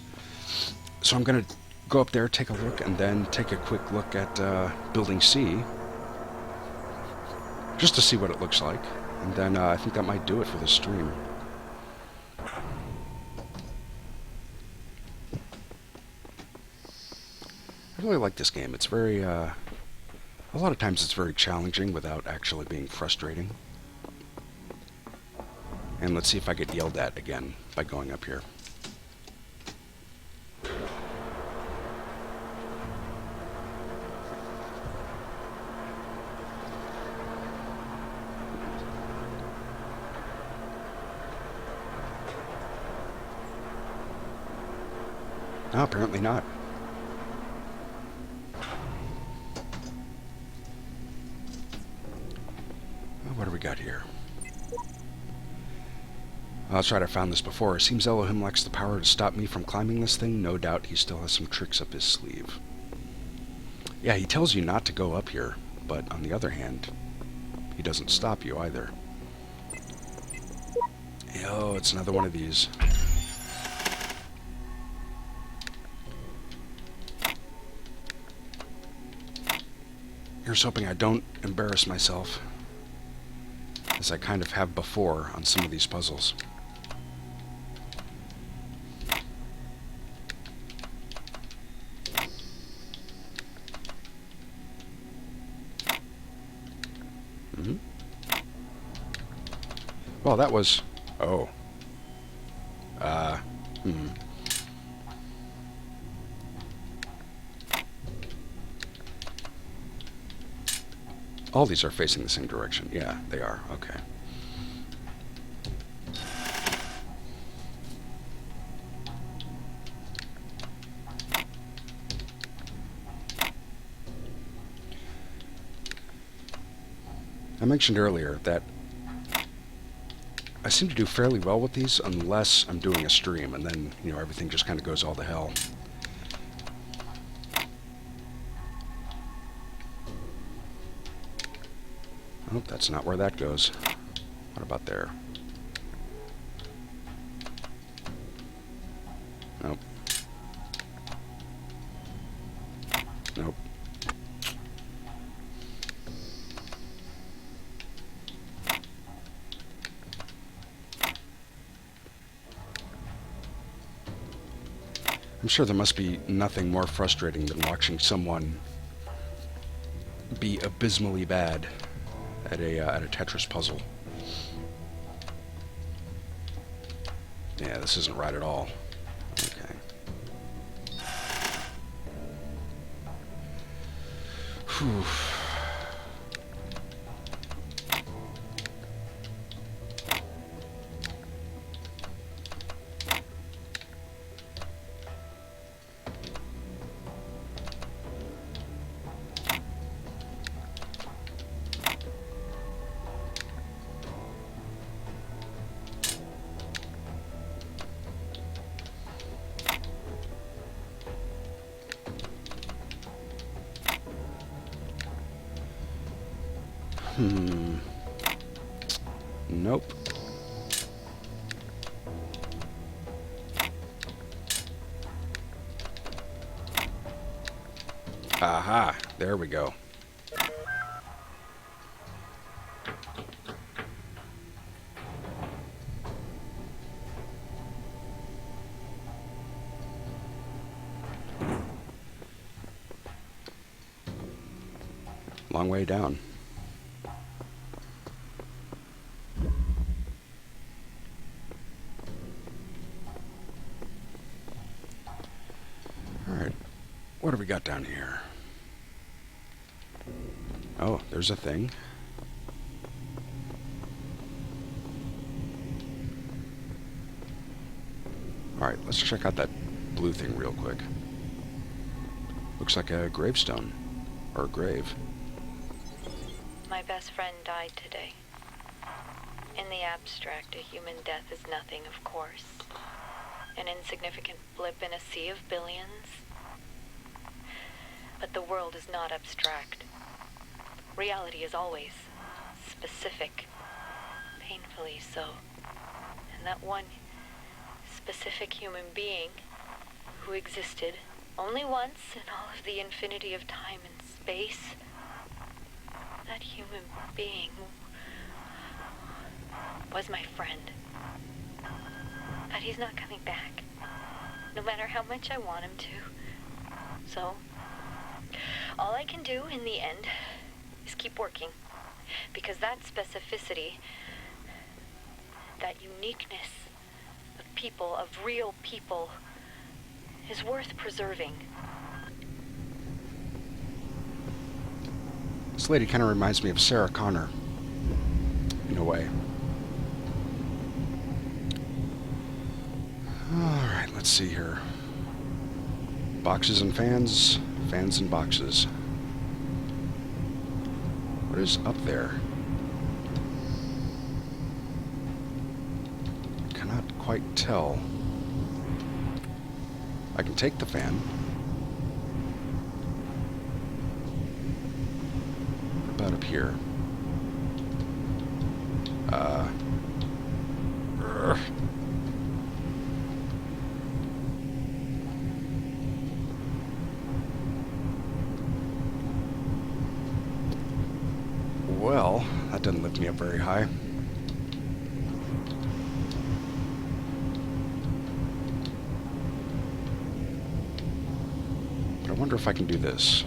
So I'm going to go up there, take a look, and then take a quick look at Building C, just to see what it looks like. And then I think that might do it for this stream. I really like this game. It's very, a lot of times it's very challenging without actually being frustrating. And let's see if I get yelled at again by going up here. No, apparently not. Well, what do we got here? That's right, I found this before. It seems Elohim lacks the power to stop me from climbing this thing. No doubt he still has some tricks up his sleeve. Yeah, he tells you not to go up here, but on the other hand, he doesn't stop you either. Oh, it's another one of these. Here's hoping I don't embarrass myself, as I kind of have before on some of these puzzles. Well, that was... Oh. All these are facing the same direction. Yeah, they are. Okay. I mentioned earlier that I seem to do fairly well with these unless I'm doing a stream, and then, you know, everything just kind of goes all to hell. Oh, that's not where that goes. What about there? Nope. Nope. I'm sure there must be nothing more frustrating than watching someone be abysmally bad at a Tetris puzzle. Yeah, this isn't right at all. Okay. Whew. Nope. Aha, there we go. Long way down. Alright, what have we got down here? Oh, there's a thing. Alright, let's check out that blue thing real quick. Looks like a gravestone. Or a grave. My best friend died today. In the abstract, a human death is nothing, of course. An insignificant blip in a sea of billions. But the world is not abstract. Reality is always specific. Painfully so. And that one specific human being who existed only once in all of the infinity of time and space, that human being was my friend. But he's not coming back, no matter how much I want him to. So, all I can do in the end is keep working, because that specificity, that uniqueness of people, of real people, is worth preserving. This lady kind of reminds me of Sarah Connor, in a way. Alright, let's see here. Boxes and fans, fans and boxes. What is up there? Cannot quite tell. I can take the fan. What about up here? Well, that doesn't lift me up very high. But I wonder if I can do this.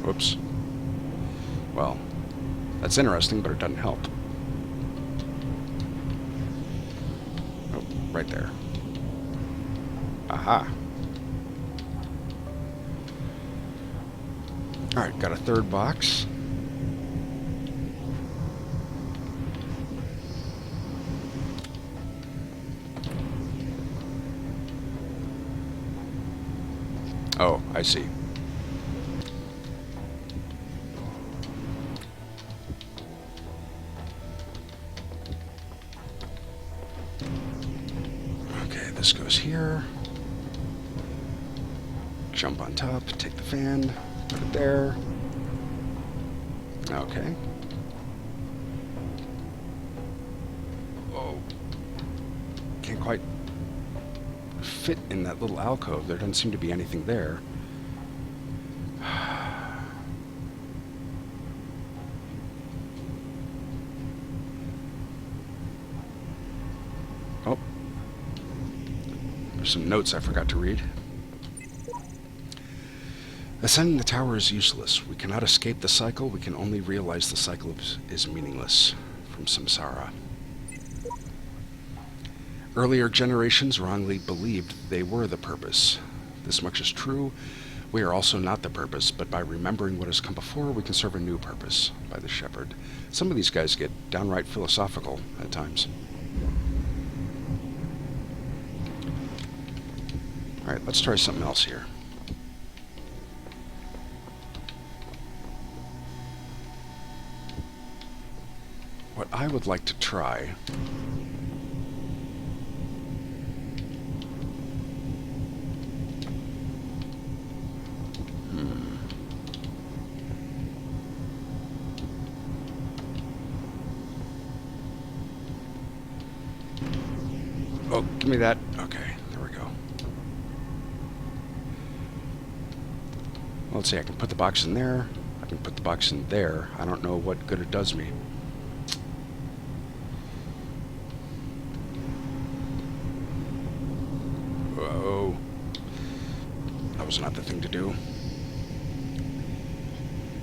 Whoops. Well, that's interesting, but it doesn't help. Oh, right there. Aha. Alright, got a third box. Oh, I see. Okay, this goes here. Jump on top, take the fan, put it there. Okay. Oh. Can't quite fit in that little alcove. There doesn't seem to be anything there. Oh. There's some notes I forgot to read. Ascending the tower is useless. We cannot escape the cycle. We can only realize the cycle is meaningless. From Samsara. Earlier generations wrongly believed they were the purpose. This much is true. We are also not the purpose, but by remembering what has come before, we can serve a new purpose. By the Shepherd. Some of these guys get downright philosophical at times. Alright, let's try something else here. What I would like to try Give me that. Okay, there we go. Well, let's see, I can put the box in there. I can put the box in there. I don't know what good it does me. Whoa. That was not the thing to do.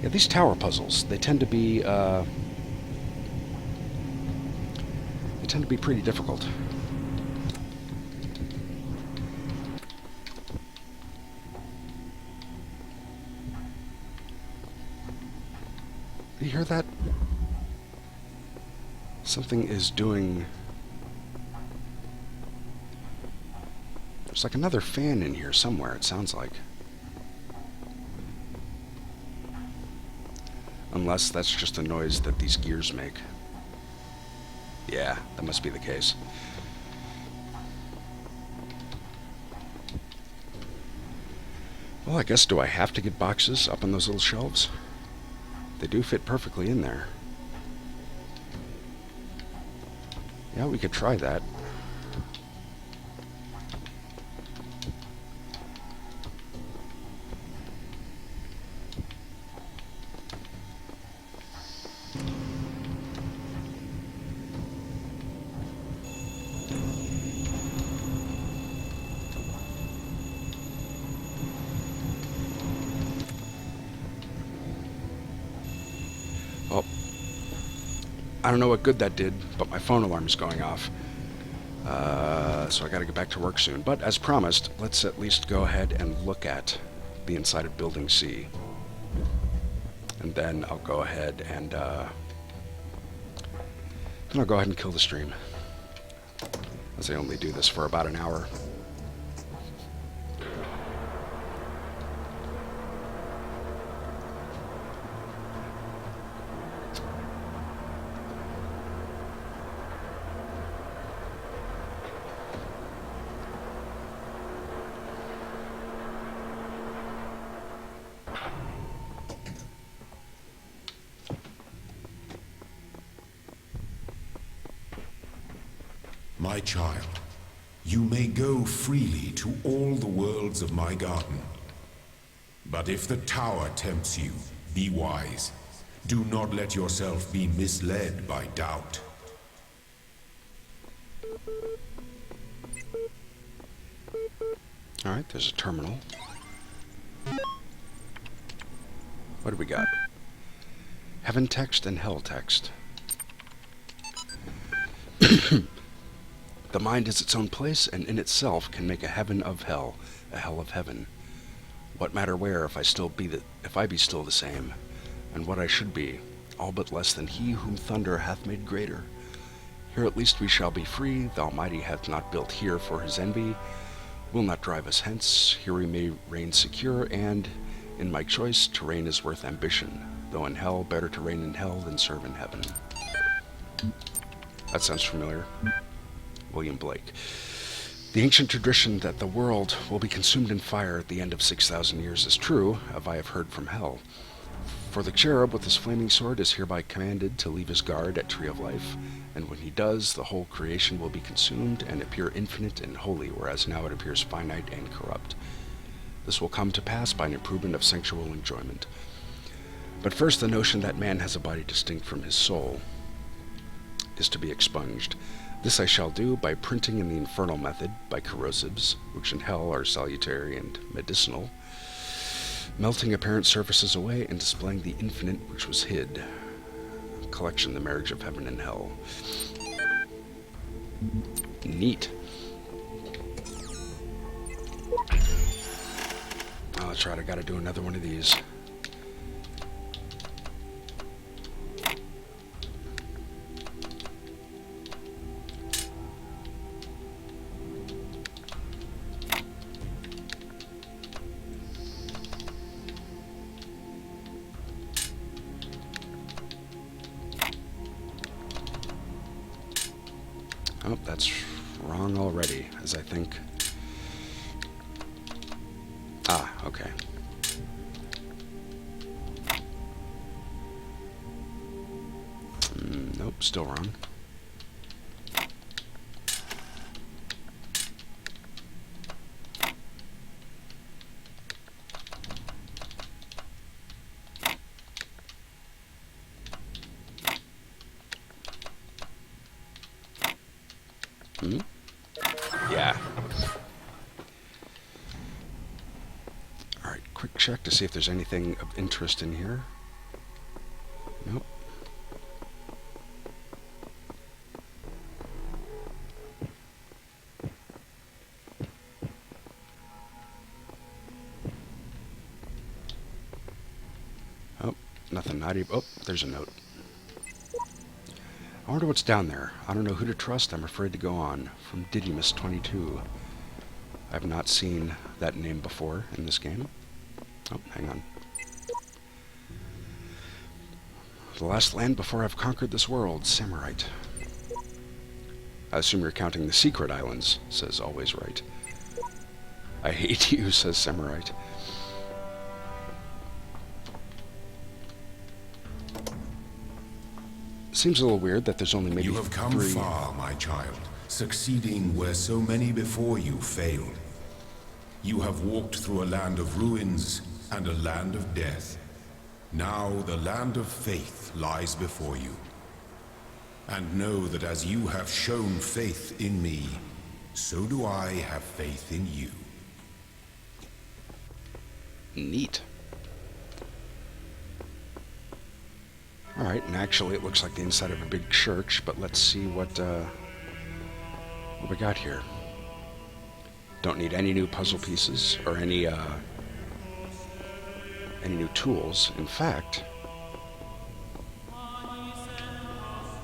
Yeah, these tower puzzles, they tend to be pretty difficult. You hear that? Something is doing... There's like another fan in here somewhere, it sounds like. Unless that's just a noise that these gears make. Yeah, that must be the case. Well, I guess, do I have to get boxes up on those little shelves? They do fit perfectly in there. Yeah, we could try that. Oh, I don't know what good that did, but my phone alarm is going off. So I gotta get back to work soon. But as promised, let's at least go ahead and look at the inside of Building C. And then I'll go ahead and kill the stream, as I only do this for about an hour. My child, you may go freely to all the worlds of my garden. But if the tower tempts you, be wise. Do not let yourself be misled by doubt. Alright, there's a terminal. What do we got? Heaven text and hell text. The mind is its own place, and in itself can make a heaven of hell, a hell of heaven. What matter where, if I be still the same, and what I should be, all but less than he whom thunder hath made greater. Here at least we shall be free, the Almighty hath not built here for his envy, will not drive us hence, here we may reign secure, and, in my choice, to reign is worth ambition, though in hell, better to reign in hell than serve in heaven. That sounds familiar. William Blake. The ancient tradition that the world will be consumed in fire at the end of 6,000 years is true, as I have heard from hell. For the cherub with his flaming sword is hereby commanded to leave his guard at Tree of Life, and when he does, the whole creation will be consumed and appear infinite and holy, whereas now it appears finite and corrupt. This will come to pass by an improvement of sensual enjoyment. But first, the notion that man has a body distinct from his soul is to be expunged. This I shall do by printing in the infernal method, by corrosives, which in hell are salutary and medicinal, melting apparent surfaces away and displaying the infinite which was hid. Collection, the marriage of heaven and hell. Neat. Oh, that's right, I gotta do another one of these. Oh, that's wrong already, as I think. Ah, okay. Nope, still wrong. Hmm? Yeah. Alright, quick check to see if there's anything of interest in here. Nope. Oh, nothing. Not even. Oh, there's a note. I wonder what's down there. I don't know who to trust. I'm afraid to go on. From Didymus22. I've not seen that name before in this game. Oh, hang on. The last land before I've conquered this world, Samurite. I assume you're counting the secret islands, says Always Right. I hate you, says Samurite. Seems a little weird that there's only maybe You have come three... far, my child, succeeding where so many before you failed. You have walked through a land of ruins and a land of death. Now the land of faith lies before you. And know that as you have shown faith in me, so do I have faith in you. Neat. Alright, and actually it looks like the inside of a big church, but let's see what we got here. Don't need any new puzzle pieces, or any new tools. In fact,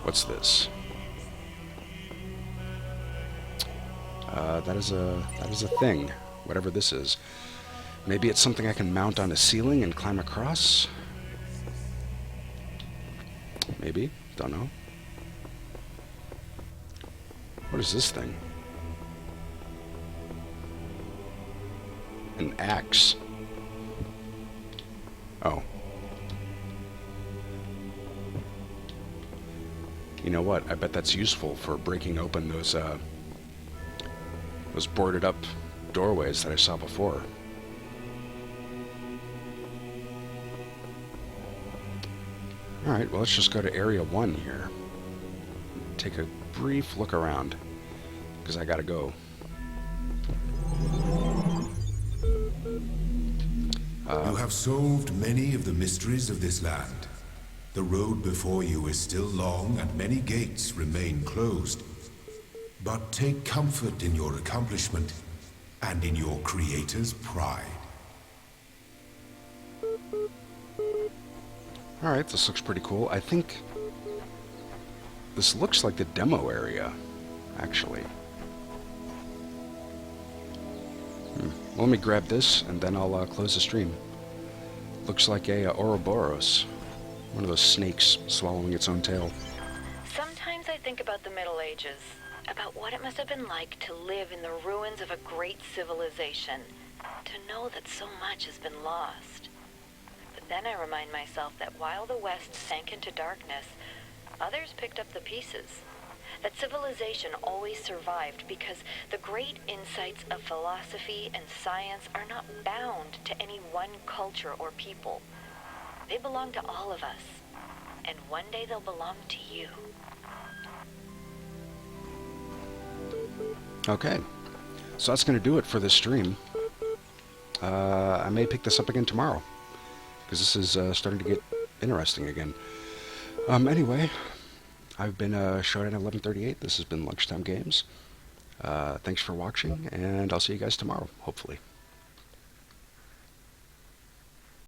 what's this? That is a thing, whatever this is. Maybe it's something I can mount on a ceiling and climb across? Maybe. Don't know. What is this thing? An axe. Oh. You know what? I bet that's useful for breaking open those boarded up doorways that I saw before. Alright, well, let's just go to Area 1 here. Take a brief look around, because I gotta go. You have solved many of the mysteries of this land. The road before you is still long and many gates remain closed. But take comfort in your accomplishment and in your creator's pride. Alright, this looks pretty cool. I think this looks like the demo area, actually. Well, let me grab this, and then I'll close the stream. Looks like a Ouroboros. One of those snakes swallowing its own tail. Sometimes I think about the Middle Ages, about what it must have been like to live in the ruins of a great civilization, to know that so much has been lost. But then I remind myself that while the West sank into darkness, others picked up the pieces. That civilization always survived because the great insights of philosophy and science are not bound to any one culture or people. They belong to all of us, and one day they'll belong to you. Okay, so that's going to do it for this stream. I may pick this up again tomorrow, because this is starting to get interesting again. Anyway, I've been Showdown 1138. This has been Lunchtime Games. Thanks for watching, and I'll see you guys tomorrow, hopefully.